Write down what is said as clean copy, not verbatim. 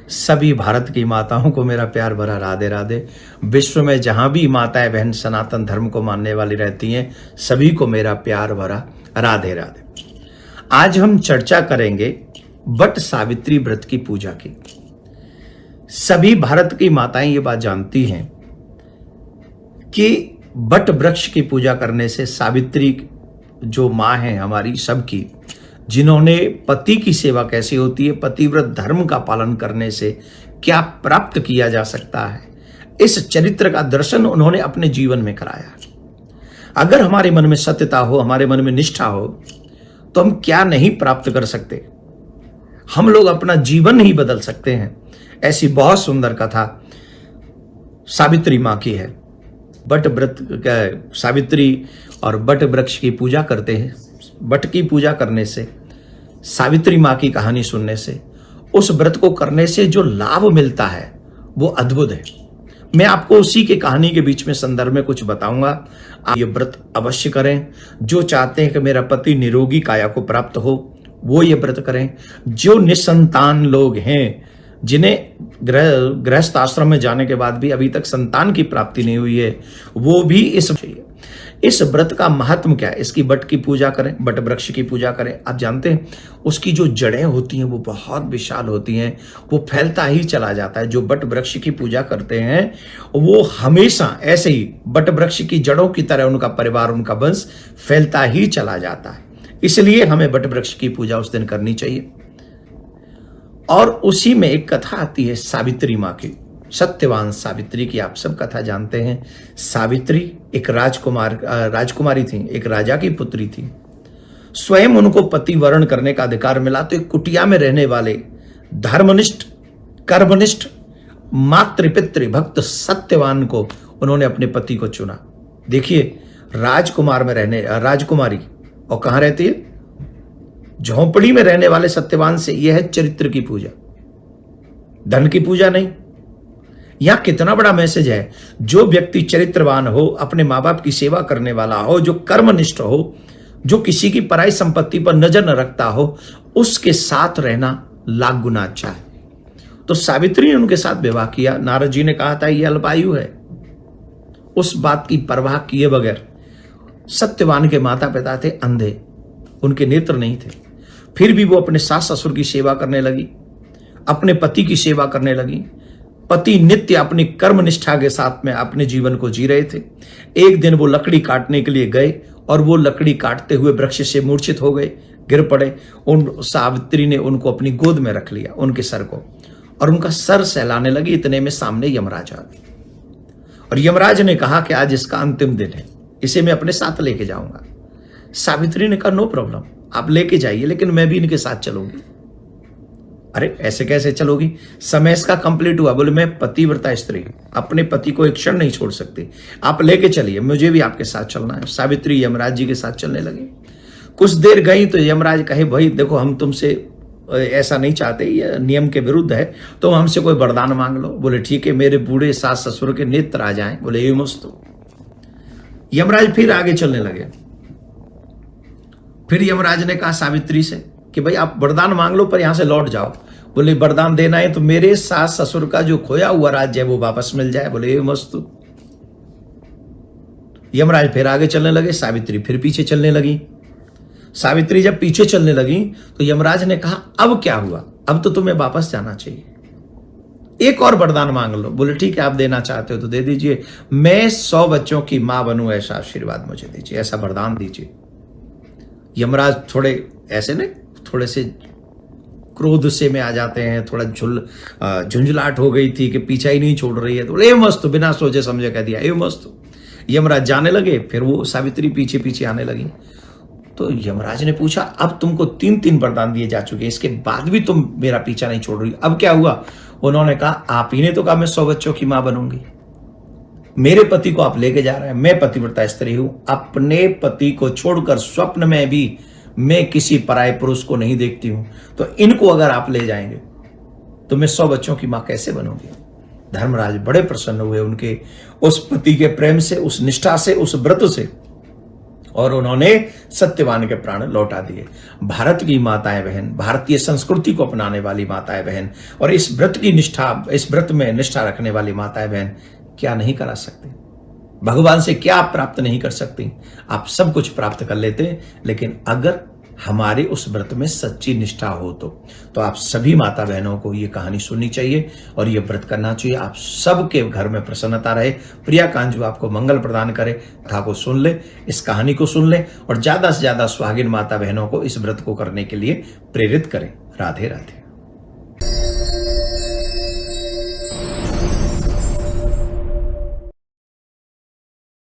सभी भारत की माताओं को मेरा प्यार भरा राधे राधे। विश्व में जहां भी माताएं बहन सनातन धर्म को मानने वाली रहती हैं, सभी को मेरा प्यार भरा राधे राधे। आज हम चर्चा करेंगे वट सावित्री व्रत की पूजा की। सभी भारत की माताएं ये बात जानती हैं कि वट वृक्ष की पूजा करने से सावित्री जो माँ है हमारी सबकी, जिन्होंने पति की सेवा कैसी होती है, पतिव्रत धर्म का पालन करने से क्या प्राप्त किया जा सकता है, इस चरित्र का दर्शन उन्होंने अपने जीवन में कराया। अगर हमारे मन में सत्यता हो, हमारे मन में निष्ठा हो, तो हम क्या नहीं प्राप्त कर सकते। हम लोग अपना जीवन ही बदल सकते हैं। ऐसी बहुत सुंदर कथा सावित्री माँ की है। वट व्रत सावित्री और वट वृक्ष की पूजा करते हैं। वट की पूजा करने से, सावित्री माँ की कहानी सुनने से, उस व्रत को करने से जो लाभ मिलता है वो अद्भुत है। मैं आपको उसी के कहानी के बीच में संदर्भ में कुछ बताऊंगा। आप ये व्रत अवश्य करें। जो चाहते हैं कि मेरा पति निरोगी काया को प्राप्त हो, वो ये व्रत करें। जो निसंतान लोग हैं, जिन्हें गृहस्थ आश्रम में जाने के बाद भी अभी तक संतान की प्राप्ति नहीं हुई है, वो भी इस व्रत का महत्व क्या है, इसकी वट की पूजा करें, वट वृक्ष की पूजा करें। आप जानते हैं उसकी जो जड़ें होती हैं वो बहुत विशाल होती हैं, वो फैलता ही चला जाता है। जो वट वृक्ष की पूजा करते हैं वो हमेशा ऐसे ही वट वृक्ष की जड़ों की तरह उनका परिवार, उनका वंश फैलता ही चला जाता है। इसलिए हमें वट वृक्ष की पूजा उस दिन करनी चाहिए। और उसी में एक कथा आती है सावित्री माँ की, सत्यवान सावित्री की। आप सब कथा जानते हैं। सावित्री एक राजकुमारी थी, एक राजा की पुत्री थी। स्वयं उनको पति वरण करने का अधिकार मिला तो एक कुटिया में रहने वाले धर्मनिष्ठ, कर्मनिष्ठ, मातृपितृ भक्त सत्यवान को उन्होंने अपने पति को चुना। देखिए, राजकुमारी और कहाँ रहती है, झोंपड़ी में रहने वाले सत्यवान से। यह है चरित्र की पूजा, धन की पूजा नहीं। यहां कितना बड़ा मैसेज है। जो व्यक्ति चरित्रवान हो, अपने माँ बाप की सेवा करने वाला हो, जो कर्मनिष्ठ हो, जो किसी की पराई संपत्ति पर नजर न रखता हो, उसके साथ रहना लाख गुना अच्छा है। तो सावित्री ने उनके साथ विवाह किया। नारद जी ने कहा था ये अल्पायु है। उस बात की परवाह किए बगैर, सत्यवान के माता पिता थे अंधे, उनके नेत्र नहीं थे, फिर भी वो अपने सास ससुर की सेवा करने लगी, अपने पति की सेवा करने लगी। पति नित्य अपनी कर्म निष्ठा के साथ में अपने जीवन को जी रहे थे। एक दिन वो लकड़ी काटने के लिए गए और वो लकड़ी काटते हुए वृक्ष से मूर्छित हो गए, गिर पड़े। उन सावित्री ने उनको अपनी गोद में रख लिया, उनके सर को, और उनका सर सहलाने लगी। इतने में सामने यमराज आ गए और यमराज ने कहा कि आज इसका अंतिम दिन है, इसे मैं अपने साथ लेके जाऊंगा। सावित्री ने कहा नो प्रॉब्लम, आप लेके जाइए, लेकिन मैं भी इनके साथ चलूंगी। अरे ऐसे कैसे चलोगी, समय इसका कंप्लीट हुआ। बोले मैं पतिव्रता स्त्री, अपने पति को एक क्षण नहीं छोड़ सकती, आप लेके चलिए, मुझे भी आपके साथ चलना है। सावित्री यमराज जी के साथ चलने लगी। कुछ देर गई तो यमराज कहे भाई देखो, हम तुमसे ऐसा नहीं चाहते, ये नियम के विरुद्ध है, तो हमसे कोई वरदान मांग लो। बोले ठीक है, मेरे बूढ़े सास ससुर के नेत्र आ जाएं। बोले ये मस्त। यमराज फिर आगे चलने लगे। फिर यमराज ने कहा सावित्री से कि भाई आप वरदान मांग लो पर यहां से लौट जाओ। बोले वरदान देना है तो मेरे सास ससुर का जो खोया हुआ राज्य है वो वापस मिल जाए। बोले ये मस्त। यमराज फिर आगे चलने लगे, सावित्री फिर पीछे चलने लगी। सावित्री जब पीछे चलने लगी तो यमराज ने कहा अब क्या हुआ, अब तो तुम्हें वापस जाना चाहिए, एक और वरदान मांग लो। बोले ठीक है, आप देना चाहते हो तो दे दीजिए, मैं 100 बच्चों की मां बनूं, ऐसा आशीर्वाद मुझे दीजिए, ऐसा वरदान दीजिए। यमराज थोड़े ऐसे ने थोड़े से क्रोध से में आ जाते हैं, थोड़ा झुंझलाहट हो गई थी कि पीछा ही नहीं छोड़ रही है। तो ए मस्त, बिना सोचे समझे कह दिया ए मस्त। यमराज जाने लगे, फिर वो सावित्री पीछे पीछे आने लगी। तो यमराज ने पूछा अब तुमको 3-3 वरदान दिए जा चुके हैं, इसके बाद भी तुम मेरा पीछा नहीं छोड़ रही, अब क्या हुआ? उन्होंने कहा आप ही ने तो कहा मैं 100 बच्चों की मां बनूंगी, मेरे पति को आप लेके जा रहे हैं, मैं पतिव्रता स्त्री हूं, अपने पति को छोड़कर स्वप्न में भी मैं किसी पराये पुरुष को नहीं देखती हूं, तो इनको अगर आप ले जाएंगे तो मैं 100 बच्चों की मां कैसे बनूंगी? धर्मराज बड़े प्रसन्न हुए उनके उस पति के प्रेम से, उस निष्ठा से, उस व्रत से। और उन्होंने सत्यवान के प्राण लौटा दिए। भारत की माताएं बहन, भारतीय संस्कृति को अपनाने वाली माताएं बहन और इस व्रत में निष्ठा रखने वाली माताएं बहन क्या नहीं करा सकती? भगवान से क्या आप प्राप्त नहीं कर सकती? आप सब कुछ प्राप्त कर लेते, लेकिन अगर हमारे उस व्रत में सच्ची निष्ठा हो तो आप सभी माता बहनों को ये कहानी सुननी चाहिए और ये व्रत करना चाहिए। आप सबके घर में प्रसन्नता रहे, प्रिया कांजू आपको मंगल प्रदान करे। कथा को सुन ले, इस कहानी को सुन ले और ज्यादा से ज्यादा सुहागिन माता बहनों को इस व्रत को करने के लिए प्रेरित करें। राधे राधे।